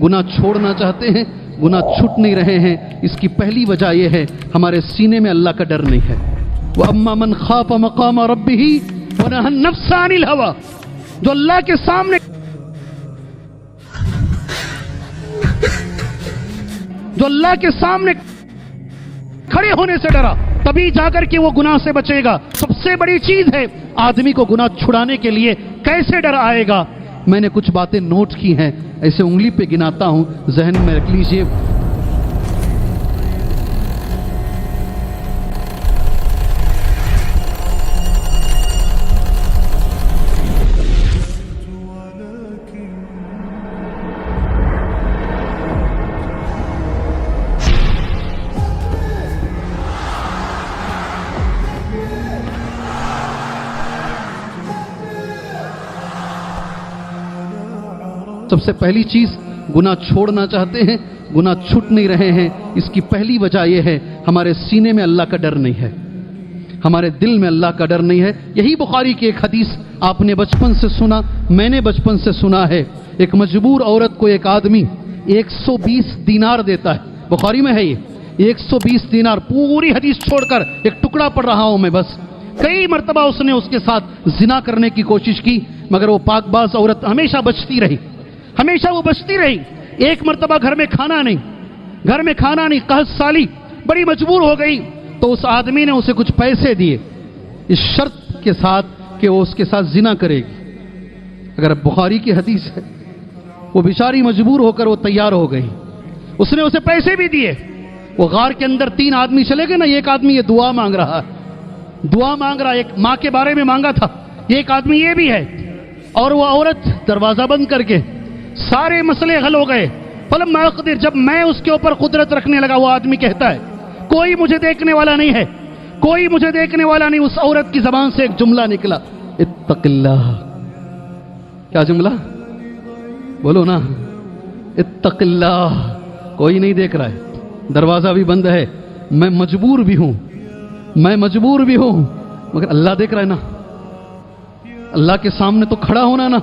گناہ چھوڑنا چاہتے ہیں، گناہ چھوٹ نہیں رہے ہیں، اس کی پہلی وجہ یہ ہے ہمارے سینے میں اللہ کا ڈر نہیں ہے۔ وَأَمَّا مَنْ خَافَ مَقَامَ رَبِّهِ وَنَهَى النَّفْسَ عَنِ الْهَوَىٰ، جو اللہ کے سامنے کھڑے ہونے سے ڈرا، تبھی جا کر کے وہ گناہ سے بچے گا۔ سب سے بڑی چیز ہے آدمی کو گناہ چھڑانے کے لیے کیسے ڈر آئے گا۔ میں نے کچھ باتیں نوٹ کی ہیں، ایسے انگلی پہ گناتا ہوں، ذہن میں رکھ لیجئے۔ سب سے پہلی چیز، گناہ چھوڑنا چاہتے ہیں، گناہ چھوٹ نہیں رہے ہیں، اس کی پہلی وجہ یہ ہے ہمارے سینے میں اللہ کا ڈر نہیں ہے، ہمارے دل میں اللہ کا ڈر نہیں ہے۔ یہی بخاری کی ایک حدیث آپ نے بچپن سے سنا، میں نے بچپن سے سنا ہے۔ ایک مجبور عورت کو ایک آدمی 120 دینار دیتا ہے، بخاری میں ہے یہ 120 دینار۔ پوری حدیث چھوڑ کر ایک ٹکڑا پڑھ رہا ہوں میں بس۔ کئی مرتبہ اس نے اس کے ساتھ زنا کرنے کی کوشش کی، مگر وہ پاک باز عورت ہمیشہ بچتی رہی، ہمیشہ وہ بچتی رہی۔ ایک مرتبہ گھر میں کھانا نہیں، قحط سالی، بڑی مجبور ہو گئی، تو اس آدمی نے اسے کچھ پیسے دیے اس شرط کے ساتھ کہ وہ اس کے ساتھ زنا کرے گی۔ اگر بخاری کی حدیث ہے، وہ بیچاری مجبور ہو کر وہ تیار ہو گئی، اس نے اسے پیسے بھی دیے۔ وہ غار کے اندر 3 آدمی چلے گئے نا، ایک آدمی یہ دعا مانگ رہا ہے، ایک ماں کے بارے میں مانگا تھا، ایک آدمی یہ بھی ہے، اور وہ عورت دروازہ بند کر کے سارے مسئلے حل ہو گئے۔ فلما اقدر، جب میں اس کے اوپر قدرت رکھنے لگا، وہ آدمی کہتا ہے کوئی مجھے دیکھنے والا نہیں ہے، کوئی مجھے دیکھنے والا نہیں۔ اس عورت کی زبان سے ایک جملہ نکلا، اتق اللہ۔ کیا جملہ؟ بولو نا، اتق اللہ۔ کوئی نہیں دیکھ رہا ہے، دروازہ بھی بند ہے، میں مجبور بھی ہوں، مگر اللہ دیکھ رہا ہے نا، اللہ کے سامنے تو کھڑا ہونا نا۔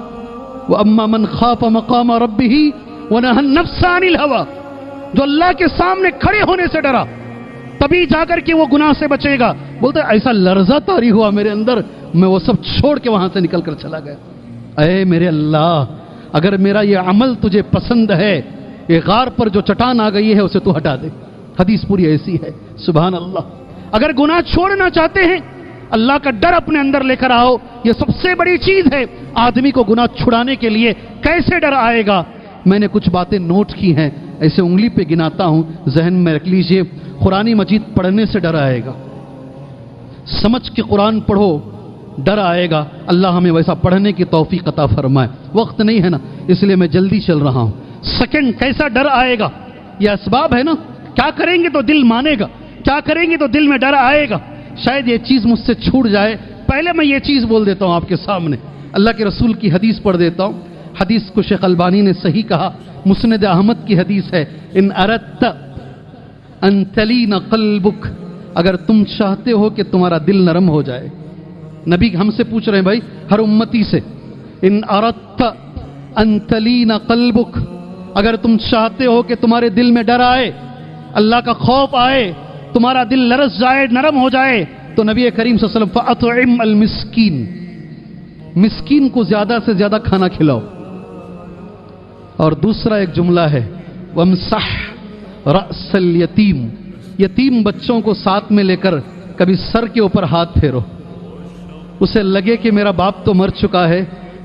وَأَمَّا مَنْ خَافَ مَقَامَ رَبِّهِ وَنَهَى النَّفْسَ عَنِ الْهَوَىٰ، جو اللہ کے سامنے کھڑے ہونے سے ڈرا، تبھی جا کر کے وہ گناہ سے بچے گا۔ بولتے ایسا لرزہ طاری ہوا میرے اندر، میں وہ سب چھوڑ کے وہاں سے نکل کر چلا گیا۔ اے میرے اللہ، اگر میرا یہ عمل تجھے پسند ہے، یہ غار پر جو چٹان آ گئی ہے اسے تو ہٹا دے۔ حدیث پوری ایسی ہے، سبحان اللہ۔ اگر گناہ چھوڑنا چاہتے ہیں، اللہ کا ڈر اپنے اندر لے کر آؤ، یہ سب سے بڑی چیز ہے آدمی کو گناہ چھڑانے کے لیے کیسے ڈر آئے گا۔ میں نے کچھ باتیں نوٹ کی ہیں، ایسے انگلی پہ گناتا ہوں، ذہن میں رکھ لیجئے۔ قرآن مجید پڑھنے سے ڈر آئے گا، سمجھ کے قرآن پڑھو، ڈر آئے گا۔ اللہ ہمیں ویسا پڑھنے کی توفیق عطا فرمائے۔ وقت نہیں ہے نا، اس لیے میں جلدی چل رہا ہوں۔ سیکنڈ، کیسا ڈر آئے گا؟ یہ اسباب ہے نا، کیا کریں گے تو دل مانے گا، کیا کریں گے تو دل میں ڈر آئے گا۔ شاید یہ چیز مجھ سے چھوٹ جائے، پہلے میں یہ چیز بول دیتا ہوں آپ کے سامنے، اللہ کے رسول کی حدیث پڑھ دیتا ہوں۔ حدیث کو شیخ البانی نے صحیح کہا، مسند احمد کی حدیث ہے، ان اردت ان تلین قلبک، اگر تم چاہتے ہو کہ تمہارا دل نرم ہو جائے۔ نبی ہم سے پوچھ رہے ہیں بھائی، ہر امتی سے، ان اردت ان تلین قلبک، اگر تم چاہتے ہو کہ تمہارے دل میں ڈر آئے، اللہ کا خوف آئے، تمہارا دل لرز جائے، نرم ہو جائے، تو نبی کریم صلی اللہ علیہ وسلم فَأَطْعِمْ الْمِسْكِينَ، مسکین کو زیادہ سے زیادہ کھانا کھلاؤ۔ اور دوسرا ایک جملہ ہے، وَامْسَحْ رَأْسَ الْيَتِيمِ، یتیم بچوں کو ساتھ میں لے کر کبھی سر کے اوپر ہاتھ پھیرو، اسے لگے کہ میرا باپ تو مر چکا ہے،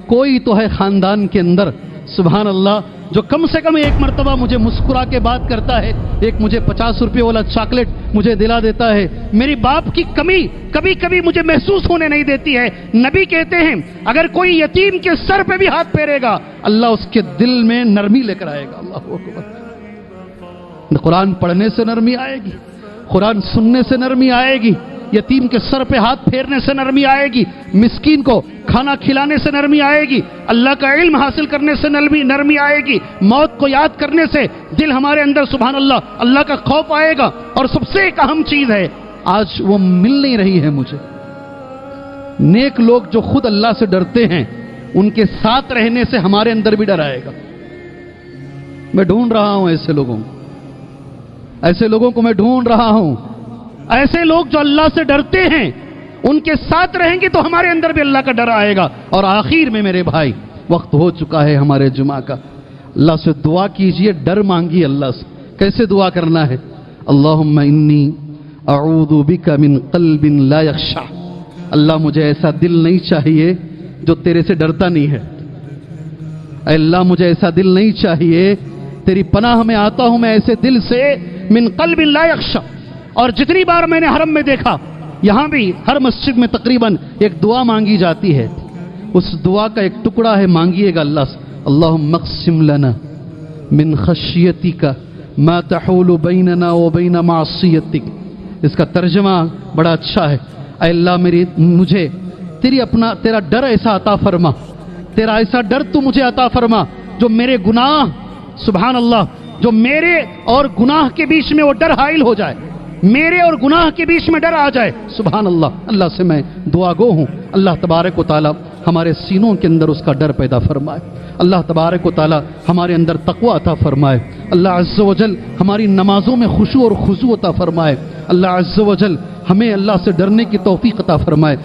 کوئی تو ہے خاندان کے اندر، سبحان اللہ، جو کم سے کم ایک مرتبہ مجھے مسکرا کے بات کرتا ہے، ایک مجھے 50 روپے والا چاکلیٹ مجھے دلا دیتا ہے، میری باپ کی کمی کبھی کبھی مجھے محسوس ہونے نہیں دیتی ہے۔ نبی کہتے ہیں اگر کوئی یتیم کے سر پہ بھی ہاتھ پھیرے گا، اللہ اس کے دل میں نرمی لے کر آئے گا۔ اللہ اکبر۔ قرآن پڑھنے سے نرمی آئے گی، قرآن سننے سے نرمی آئے گی، یتیم کے سر پہ ہاتھ پھیرنے سے نرمی آئے گی، مسکین کو کھانا کھلانے سے نرمی آئے گی، اللہ کا علم حاصل کرنے سے نرمی آئے گی، موت کو یاد کرنے سے دل ہمارے اندر سبحان اللہ اللہ کا خوف آئے گا۔ اور سب سے ایک اہم چیز ہے، آج وہ مل نہیں رہی ہے مجھے، نیک لوگ جو خود اللہ سے ڈرتے ہیں، ان کے ساتھ رہنے سے ہمارے اندر بھی ڈر آئے گا۔ میں ڈھونڈ رہا ہوں ایسے لوگوں کو میں ڈھونڈ رہا ہوں. ایسے لوگ جو اللہ سے ڈرتے ہیں، ان کے ساتھ رہیں گے تو ہمارے اندر بھی اللہ کا ڈر آئے گا. اور آخر میں میرے بھائی، وقت ہو چکا ہے ہمارے جمعہ کا. اللہ سے دعا کیجئے، ڈر مانگیے اللہ سے. کیسے دعا کرنا ہے؟ اللہم انی اعوذ بک من قلب لا یخشع. اللہ مجھے ایسا دل نہیں چاہیے جو تیرے سے ڈرتا نہیں ہے. اے اللہ مجھے ایسا دل نہیں چاہیے، تیری پناہ میں آتا ہوں میں ایسے دل سے، من قلب لا یخشع. اور جتنی بار میں نے حرم میں دیکھا، یہاں بھی ہر مسجد میں تقریباً ایک دعا مانگی جاتی ہے. اس دعا کا ایک ٹکڑا ہے، مانگیے گا اللہ سے، اللہم اقسم لنا من خشیتک ما تحول بیننا وبین معصیتک. اس کا ترجمہ بڑا اچھا ہے. اے اللہ مجھے تیرا ڈر ایسا عطا فرما، تیرا ایسا ڈر تو مجھے عطا فرما جو میرے گناہ، سبحان اللہ، جو میرے اور گناہ کے بیچ میں وہ ڈر حائل ہو جائے، میرے اور گناہ کے بیچ میں ڈر آ جائے. سبحان اللہ. اللہ سے میں دعا گو ہوں، اللہ تبارک و تعالی ہمارے سینوں کے اندر اس کا ڈر پیدا فرمائے. اللہ تبارک و تعالی ہمارے اندر تقوی عطا فرمائے. اللہ عز و جل ہماری نمازوں میں خشوع اور خضوع عطا فرمائے. اللہ عز و جل ہمیں اللہ سے ڈرنے کی توفیق عطا فرمائے.